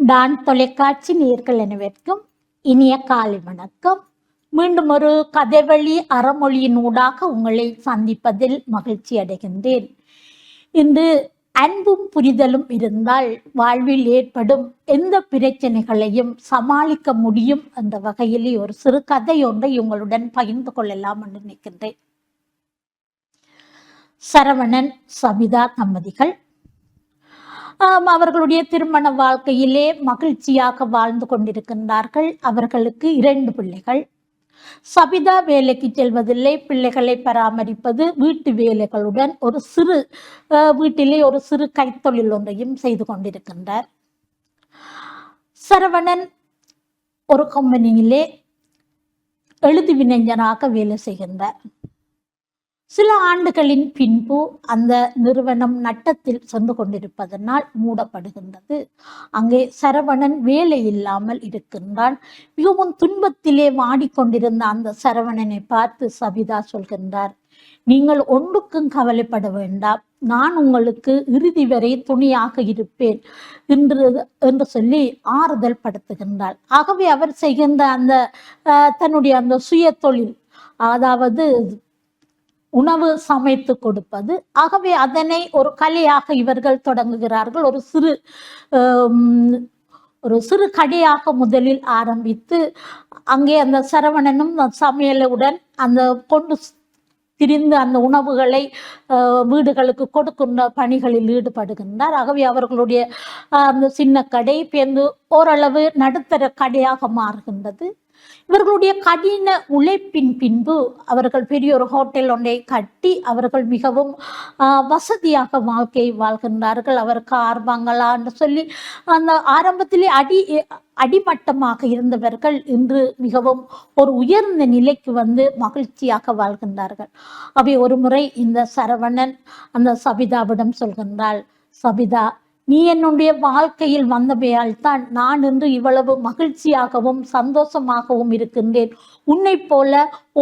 Don தொலைக்காட்சி நேயர்கள் அனைவருக்கும் இனிய காலை வணக்கம். மீண்டும் ஒரு கதைவழி அறமொழியின் ஊடாக உங்களை சந்திப்பதில் மகிழ்ச்சி அடைகின்றேன். இன்று அன்பும் புரிதலும் இருந்தால் வாழ்வில் ஏற்படும் எந்த பிரச்சனைகளையும் சமாளிக்க முடியும் என்ற வகையிலே ஒரு சிறு கதை ஒன்றை உங்களுடன் பகிர்ந்து கொள்ளலாம் என்று நினைக்கின்றேன். சரவணன் சபிதா தம்பதிகள் அவர்களுடைய திருமண வாழ்க்கையிலே மகிழ்ச்சியாக வாழ்ந்து கொண்டிருக்கின்றார்கள். அவர்களுக்கு 2 பிள்ளைகள். சபிதா வேலைக்கு செல்வதில்லை, பிள்ளைகளை பராமரிப்பது, வீட்டு வேலைகளுடன் வீட்டிலே ஒரு சிறு கைத்தொழில் ஒன்றையும் செய்து கொண்டிருக்கின்றார். சரவணன் ஒரு கம்பெனியிலே எழுது வினைஞராக வேலை செய்கின்றார். சில ஆண்டுகளின் பின்பு அந்த நிறுவனம் நட்டத்தில் சென்று கொண்டிருப்பதனால் மூடப்படுகின்றது. அங்கே சரவணன் வேலை இல்லாமல் இருக்கின்றான். மிகவும் துன்பத்திலே வாடிக்கொண்டிருந்த அந்த சரவணனை பார்த்து சபிதா சொல்கின்றார், நீங்கள் ஒன்றுக்கும் கவலைப்பட வேண்டாம், நான் உங்களுக்கு இறுதி வரை துணையாக இருப்பேன் என்று சொல்லி ஆறுதல் படுத்துகின்றார். ஆகவே அவர் செய்கின்ற அந்த தன்னுடைய அந்த சுய தொழில், அதாவது உணவு சமைத்து கொடுப்பது, ஆகவே அதனை ஒரு கலையாக இவர்கள் தொடங்குகிறார்கள். ஒரு சிறு கடையாக முதலில் ஆரம்பித்து அங்கே அந்த சரவணனும் சமையலுடன் அந்த கொண்டு திரிந்து அந்த உணவுகளை வீடுகளுக்கு கொடுக்கின்ற பணிகளில் ஈடுபடுகின்றார். ஆகவே அவர்களுடைய அந்த சின்ன கடை பேர்ந்து ஓரளவு நடுத்தர கடையாக மாறுகின்றது. இவர்களுடைய கடின உழைப்பின் பின்பு அவர்கள் பெரிய ஒரு ஹோட்டல் ஒன்றை கட்டி அவர்கள் மிகவும் வசதியாக வாழ்க்கையை வாழ்கின்றார்கள். அவர் கார் பங்களா என்று சொல்லி அந்த ஆரம்பத்திலே அடிமட்டமாக இருந்தவர்கள் இன்று மிகவும் ஒரு உயர்ந்த நிலைக்கு வந்து மகிழ்ச்சியாக வாழ்கின்றார்கள். அவை ஒரு முறை இந்த சரவணன் அந்த சபிதாவிடம் சொல்கின்றாள், சபிதா, நீ என்னுடைய வாழ்க்கையில் வந்தவையால் தான் நான் இன்று இவ்வளவு மகிழ்ச்சியாகவும் சந்தோஷமாகவும் இருக்கின்றேன். உன்னை போல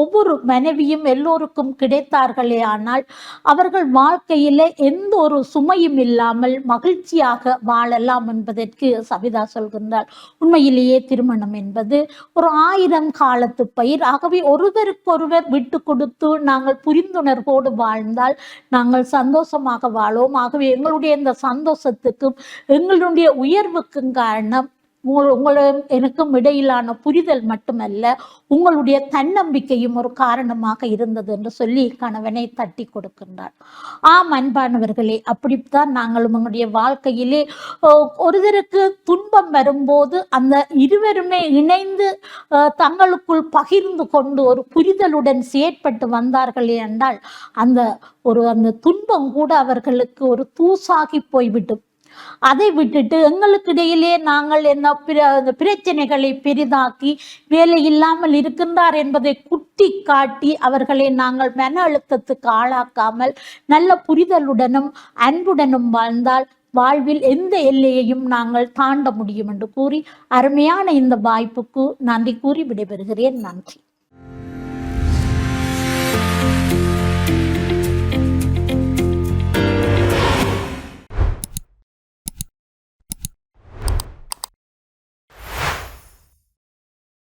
ஒவ்வொரு மனைவியும் எல்லோருக்கும் கிடைத்தார்களே, ஆனால் அவர்கள் வாழ்க்கையில எந்த ஒரு சுமையும் இல்லாமல் மகிழ்ச்சியாக வாழலாம் என்பதற்கு சபிதா சொல்கின்றார். உண்மையிலேயே திருமணம் என்பது ஒரு 1000 காலத்து பயிர். ஆகவே ஒருவருக்கொருவர் விட்டு கொடுத்து நாங்கள் புரிந்துணர்வோடு வாழ்ந்தால் நாங்கள் சந்தோஷமாக வாழுவோம். ஆகவே எங்களுடைய இந்த சந்தோஷத்துக்கும் எங்களுடைய உயர்வுக்கும் காரணம் உங்களும் எனக்கும் இடையிலான புரிதல் மட்டுமல்ல, உங்களுடைய தன்னம்பிக்கையும் ஒரு காரணமாக இருந்தது என்று சொல்லி கணவனை தட்டி கொடுக்கின்றார். அன்பானவர்களே, அப்படித்தான் நாங்கள் உங்களுடைய வாழ்க்கையிலே ஒருவருக்கு துன்பம் வரும்போது அந்த இருவருமே இணைந்து தங்களுக்குள் பகிர்ந்து கொண்டு ஒரு புரிதலுடன் செயற்பட்டு வந்தார்களே என்றால் அந்த துன்பம் கூட அவர்களுக்கு ஒரு தூசாகி போய்விடும். அதை விட்டுட்டு எங்களுக்கு இடையிலே நாங்கள் என்ன பிரச்சனைகளை பெரிதாக்கி வேலை இல்லாமல் இருக்கின்றார் என்பதை குட்டி காட்டி அவர்களை நாங்கள் மன அழுத்தத்துக்கு ஆளாக்காமல் நல்ல புரிதலுடனும் அன்புடனும் வாழ்ந்தால் வாழ்வில் எந்த எல்லையையும் நாங்கள் தாண்ட முடியும் என்று கூறி அருமையான இந்த வாய்ப்புக்கு நன்றி கூறி விடைபெறுகிறேன். நன்றி.